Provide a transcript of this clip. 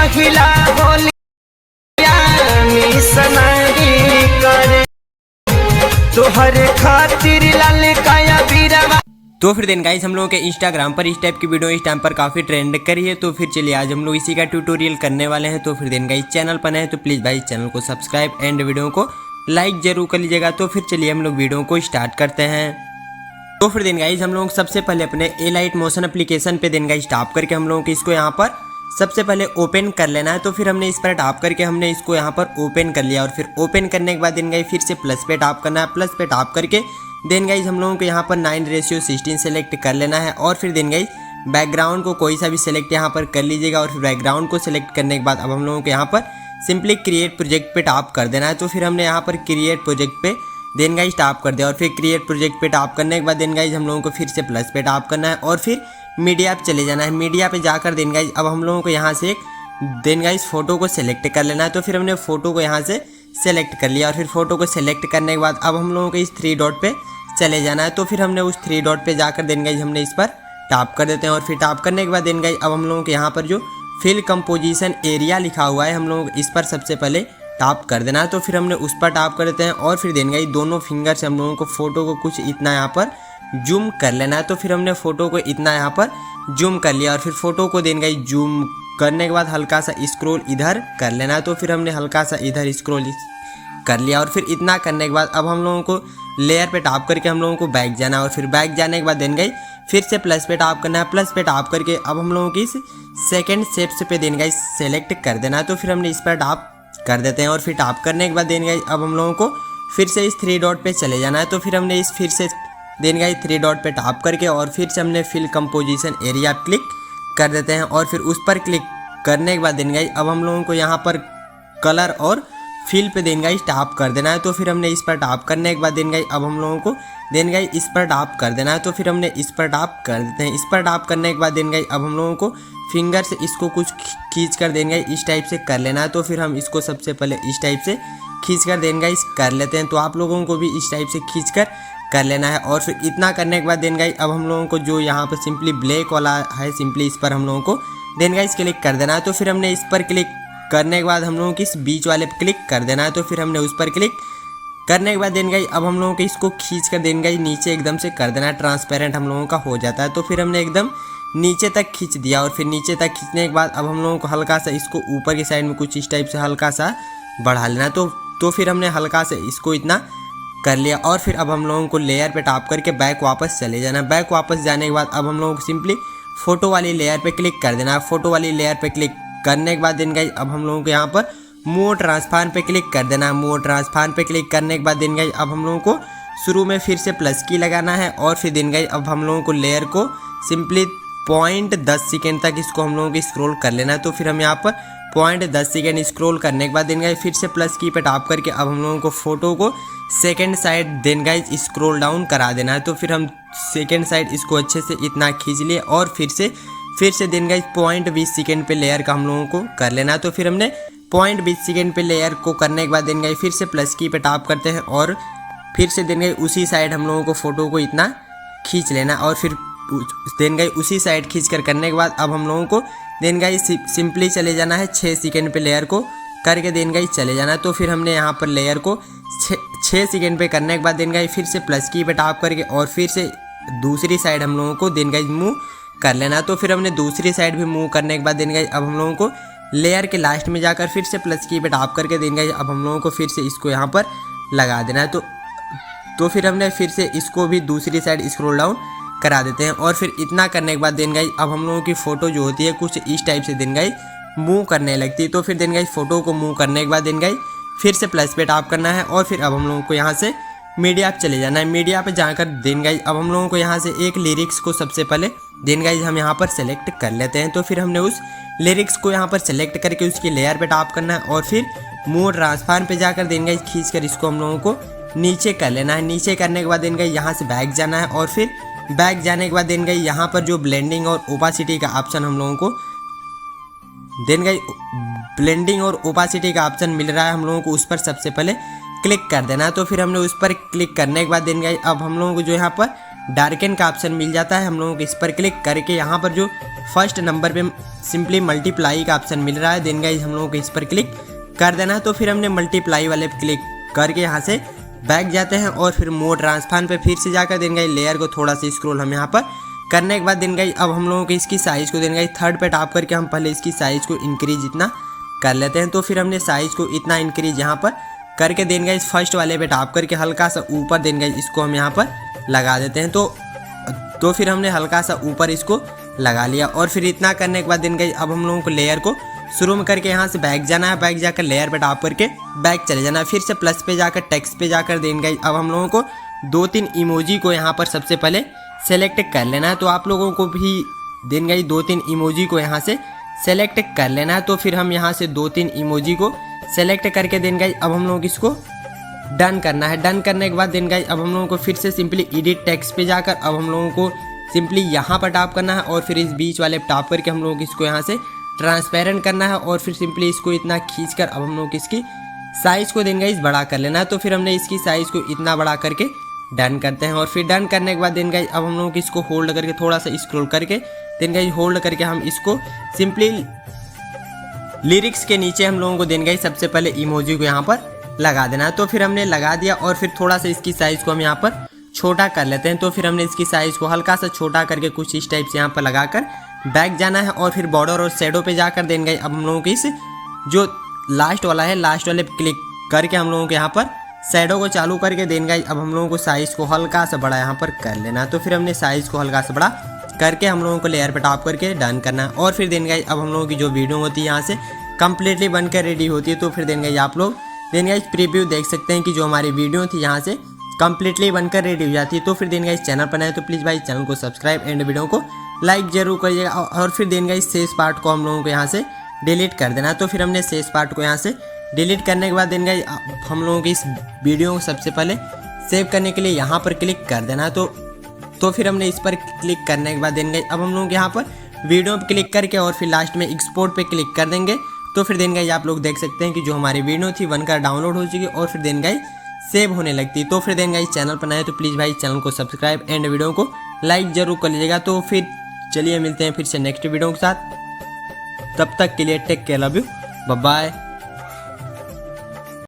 पहिला होलिया मिसनारी करे तोहरे खातिर लाल काया बीरवा। तो फिर देन गाइस हम लोगों के इंस्टाग्राम पर इस टाइप की वीडियो इस टाइम पर काफ़ी ट्रेंड करी है। तो फिर चलिए आज हम लोग इसी का ट्यूटोरियल करने वाले हैं। तो फिर देन गाइस चैनल पर नए हैं तो प्लीज़ भाई चैनल को सब्सक्राइब एंड वीडियो को लाइक जरूर कर लीजिएगा। तो फिर चलिए हम लोग वीडियो को स्टार्ट करते हैं। तो फिर देन गाइस हम लोग सबसे पहले अपने एलाइट मोशन एप्लीकेशन पे देन गाइस टैप करके हम लोगों को इसको यहाँ पर सबसे पहले ओपन कर लेना है। तो फिर हमने इस पर टैप करके हमने इसको यहाँ पर ओपन कर लिया और फिर ओपन करने के बाद देन गाइस फिर से प्लस पे टैप करना है। प्लस पे टैप करके देन गाइस हम लोगों को यहाँ पर 9:16 सेलेक्ट कर लेना है और फिर देन गाइस बैकग्राउंड को कोई सा भी सिलेक्ट यहाँ पर कर लीजिएगा। और फिर बैकग्राउंड को सिलेक्ट करने के बाद अब हम लोगों को यहाँ पर सिंपली क्रिएट प्रोजेक्ट पे टैप कर देना है। तो फिर हमने यहाँ पर क्रिएट प्रोजेक्ट पे देन गाइस टैप कर दिया और फिर क्रिएट प्रोजेक्ट पे टैप करने के बाद देन गाइस हम लोगों को फिर से प्लस पे टैप करना है और फिर मीडिया पे चले जाना है। मीडिया पे जाकर देन गाइस अब हम लोगों को यहाँ से एक देन गाइस फोटो को सिलेक्ट कर लेना है। तो फिर हमने फोटो को यहाँ से सेलेक्ट कर लिया और फिर फोटो को सिलेक्ट करने के बाद अब हम लोगों को इस 3 डॉट पे चले जाना है। तो फिर हमने उस 3 डॉट पे जाकर देन गाइस हमने इस पर टैप कर देते हैं और फिर टैप करने के बाद देन गाइस अब हम लोगों के यहाँ पर जो फिल कंपोजिशन एरिया लिखा हुआ है हम लोग इस पर सबसे पहले टैप कर देना है। तो फिर हमने उस पर टैप कर देते हैं और फिर देन गाइस दोनों फिंगर से हम लोगों को फोटो को कुछ इतना यहाँ पर जूम कर लेना है। तो फिर हमने फोटो को इतना यहाँ पर जूम कर लिया और फिर फोटो को देन गाइस जूम करने के बाद हल्का सा स्क्रॉल इधर कर लेना है। तो फिर हमने हल्का सा इधर स्क्रॉल कर लिया और फिर इतना करने के बाद अब हम लोगों को लेयर पे टैप करके हम लोगों को बैक जाना है और फिर बैक जाने के बाद देन गाइस फिर से प्लस पे टैप करना है। प्लस पे टैप करके अब हम लोगों की इस सेकंड शेप्स पे देन गाइस सेलेक्ट कर देना है। तो फिर हमने इस पर टैप कर देते हैं और फिर टैप करने के बाद देन गाइस अब हम लोगों को फिर से इस 3 डॉट पे चले जाना है। तो फिर हमने इस फिर से देन गाइस 3 डॉट पे टैप करके और फिर से हमने फिल कंपोजिशन एरिया क्लिक कर देते हैं और फिर उस पर क्लिक करने के बाद देन गाइस अब हम लोगों को यहाँ पर कलर और फिल पे देन गाइस टैप कर देना है। तो फिर हमने इस पर टैप करने के बाद देन गाइस अब हम लोगों को देन गाइस इस पर टैप कर देना है। तो फिर हमने इस पर टैप कर देते हैं। इस पर टैप करने के बाद देन गाइस अब हम लोगों को फिंगर से इसको कुछ खींच कर देन गाइस इस टाइप से कर लेना है। तो फिर हम इसको सबसे पहले इस टाइप से खींच कर देन गाइस कर लेते हैं। तो आप लोगों को भी इस टाइप से खींच कर लेना है और फिर इतना करने के बाद देन गाइस अब हम लोगों को जो यहाँ पर सिंपली ब्लैक वाला है सिंपली इस पर हम लोगों को देन गाइस क्लिक कर देना है। तो फिर हमने इस पर क्लिक करने के बाद हम लोगों को इस बीच वाले पे क्लिक कर देना है। तो फिर हमने उस पर क्लिक करने के बाद देन गाइस अब हम लोगों को इसको खींच कर देन गाइस नीचे एकदम से कर देना है। ट्रांसपेरेंट हम लोगों का हो जाता है। तो फिर हमने एकदम नीचे तक खींच दिया और फिर नीचे तक खींचने के बाद अब हम लोगों को हल्का सा इसको ऊपर की साइड में कुछ इस टाइप से हल्का सा बढ़ा लेना। तो फिर हमने हल्का से इसको इतना कर लिया और फिर अब हम लोगों को लेयर पे टैप करके बैक वापस चले जाना। बैक वापस जाने के बाद अब हम लोगों को सिंपली फोटो वाली लेयर पे क्लिक कर देना। फोटो वाली लेयर पे क्लिक करने के बाद देन गाइस अब हम लोगों को यहाँ पर मूव ट्रांसफॉर्म पे क्लिक कर देना। मूव ट्रांसफॉर्म पे क्लिक करने के बाद देन गाइस अब हम लोगों को शुरू में फिर से प्लस की लगाना है और फिर देन गाइस अब हम लोगों को लेयर को सिंपली 0.10 सेकेंड तक इसको हम लोगों को स्क्रॉल कर लेना है। तो फिर हम यहाँ पर 0.10 सेकेंड स्क्रॉल करने के बाद देन गाइस फिर से प्लस की पे टैप करके अब हम लोगों को फोटो को second side then guys scroll down करा देना है। तो फिर हम सेकेंड साइड इसको अच्छे से इतना खींच लिए और फिर से देन गाइस 0.20 सेकेंड पे लेयर का हम लोगों को कर लेना है। तो फिर हमने 0.20 सेकेंड पे लेयर को करने के बाद देन गाइस फिर से प्लस की पे टैप करते हैं और फिर से देन गाइस उसी साइड हम लोगों को फोटो को इतना खींच लेना और फिर देन गाइस उसी साइड खींच कर करने के बाद अब हम लोगों को देन गाइस सिंपली चले जाना है 6 सेकेंड पे लेयर को करके देन गाइस चले जाना। तो फिर हमने यहाँ पर लेयर को 6 सेकेंड पे करने के बाद देन गाइस फिर से प्लस की पे टैप करके और फिर से दूसरी साइड हम लोगों को देन गाइस मूव कर लेना। तो फिर हमने दूसरी साइड भी मूव करने के बाद देन गाइस अब हम लोगों को लेयर के लास्ट में जाकर फिर से प्लस की पे टैप करके देन गाइस अब हम लोगों को फिर से इसको यहाँ पर लगा देना है। तो फिर हमने फिर से इसको भी दूसरी साइड स्क्रॉल डाउन करा देते हैं और फिर इतना करने के बाद देन गाइस अब हम लोगों की फ़ोटो जो होती है कुछ इस टाइप से देन गाइस मूव करने लगती है। तो फिर देन गाइस फ़ोटो को मूव करने के बाद देन गाइस फिर से प्लस पे टैप करना है और फिर अब हम लोगों को यहाँ से मीडिया पे चले जाना है। मीडिया पे जाकर देन गाइस अब हम लोगों को यहाँ से एक लिरिक्स को सबसे पहले देन गाइस हम यहाँ पर सेलेक्ट कर लेते हैं। तो फिर हमने उस लिरिक्स को यहाँ पर सेलेक्ट करके उसकी लेयर पे टैप करना है और फिर मूव ट्रांसफॉर्म पे जाकर देन गाइस खींच कर इसको हम लोगों को नीचे कर लेना है। नीचे करने के बाद देन गाइस यहाँ से बैक जाना है और फिर बैक जाने के बाद देन गाइस यहाँ पर जो ब्लेंडिंग और ओपासिटी का ऑप्शन हम लोगों को देन गाइस ब्लेंडिंग और ओपासिटी का ऑप्शन मिल रहा है हम लोगों को उस पर सबसे पहले क्लिक कर देना है। तो फिर हमने उस पर क्लिक करने के बाद देन गाइस अब हम लोगों को जो यहाँ पर डार्कन का ऑप्शन मिल जाता है हम लोगों को इस पर क्लिक करके यहाँ पर जो फर्स्ट नंबर पे सिंपली मल्टीप्लाई का ऑप्शन मिल रहा है। देन गाइज हम लोगों को इस पर क्लिक कर देना है। तो फिर हमने मल्टीप्लाई वाले पे क्लिक करके यहाँ से बैक जाते हैं और फिर मोड ट्रांसफॉर्म पे फिर से जाकर देन गाइज लेयर को थोड़ा सा स्क्रॉल हम यहाँ पर करने के बाद देन गाइज अब हम लोगों को इसकी साइज़ को देन गाइज थर्ड पे टैप करके हम पहले इसकी साइज़ को इंक्रीज इतना कर लेते हैं। तो फिर हमने साइज़ को इतना इंक्रीज यहाँ पर करके देन गाइज फर्स्ट वाले पे टैप करके हल्का सा ऊपर देन गाइज इसको हम यहाँ पर लगा देते हैं। तो फिर हमने हल्का सा ऊपर इसको लगा लिया और फिर इतना करने के बाद देन गाइज अब हम लोगों को लेयर को शुरू में करके यहाँ से बैक जाना है। बैक जाकर लेयर पे टैप करके बैक चले जाना है। फिर से प्लस पे जाकर टेक्स्ट पे जाकर देन गाइज अब हम लोगों को 2-3 इमोजी को यहाँ पर सबसे पहले सेलेक्ट कर लेना है। तो आप लोगों को भी देन गाइज 2-3 इमोजी को यहाँ से सेलेक्ट कर लेना है। तो फिर हम यहाँ से 2-3 इमोजी को सेलेक्ट करके देन गाइज अब हम लोगों को इसको डन करना है। डन करने के बाद देन गाइज अब हम लोगों को फिर से सिंपली एडिट टेक्स्ट पे जाकर अब हम लोगों को सिंपली यहाँ पर टैप करना है और फिर इस बीच वाले टैप करके हम लोगों को इसको यहाँ से ट्रांसपेरेंट करना है और फिर सिंपली इसको इतना खींचकर अब हम लोग इसकी साइज़ को देन गाइज बड़ा कर लेना है। तो फिर हमने इसकी साइज़ को इतना बड़ा करके डन करते हैं और फिर डन करने के बाद देन गाइज अब हम लोग इसको होल्ड करके थोड़ा सा स्क्रॉल करके देन गाइज होल्ड करके हम इसको सिंपली लिरिक्स के नीचे हम लोगों को देन गाइज सबसे पहले इमोजी को यहाँ पर लगा देना है। तो फिर हमने लगा दिया और फिर थोड़ा सा इसकी साइज़ को हम यहाँ पर छोटा कर लेते हैं। तो फिर हमने इसकी साइज़ को हल्का सा छोटा करके कुछ इस टाइप से यहाँ पर लगाकर बैक जाना है और फिर बॉर्डर और शेडो पे जाकर देन गाइज अब हम लोगों की इस जो लास्ट वाला है लास्ट वाले पे क्लिक करके हम लोगों को यहाँ पर शेडो को चालू करके देन गाइज अब हम लोगों को साइज़ को हल्का सा बड़ा यहाँ पर कर लेना है। तो फिर हमने साइज़ को हल्का सा बड़ा करके हम लोगों को लेयर पे टैप करके डन करना है और फिर देन गाइज अब हम लोगों की जो वीडियो होती है यहाँ से कम्प्लीटली बनकर रेडी होती है। तो फिर देन गाइज आप लोग देन गाइज प्रीव्यू देख सकते हैं कि जो हमारी वीडियो थी यहाँ से कम्प्लीटली बनकर रेडी हो जाती है। तो फिर देन गाइज चैनल पर आए तो प्लीज़ भाई चैनल को सब्सक्राइब एंड वीडियो को लाइक जरूर करिएगा और फिर देन गाइज शेष पार्ट को हम लोगों को यहाँ से डिलीट कर देना है। तो फिर हमने शेष पार्ट को यहाँ से डिलीट करने के बाद देन गाइज हम लोगों की इस वीडियो को सबसे पहले सेव करने के लिए यहाँ पर क्लिक कर देना है। तो फिर हमने इस पर क्लिक करने के बाद देन गाइज अब हम लोग यहाँ पर वीडियो पर क्लिक करके और फिर लास्ट में एक्सपोर्ट पे क्लिक कर देंगे। तो फिर देन गाइज आप लोग देख सकते हैं कि जो हमारी वीडियो थी बनकर डाउनलोड हो चुकी और फिर देन गाइज सेव होने लगती। तो फिर देन गाइज चैनल पर आए तो प्लीज़ भाई चैनल को सब्सक्राइब एंड वीडियो को लाइक जरूर कर लीजिएगा। तो फिर चलिए मिलते हैं फिर से नेक्स्ट वीडियो के साथ। तब तक के लिए take care, love you, bye bye.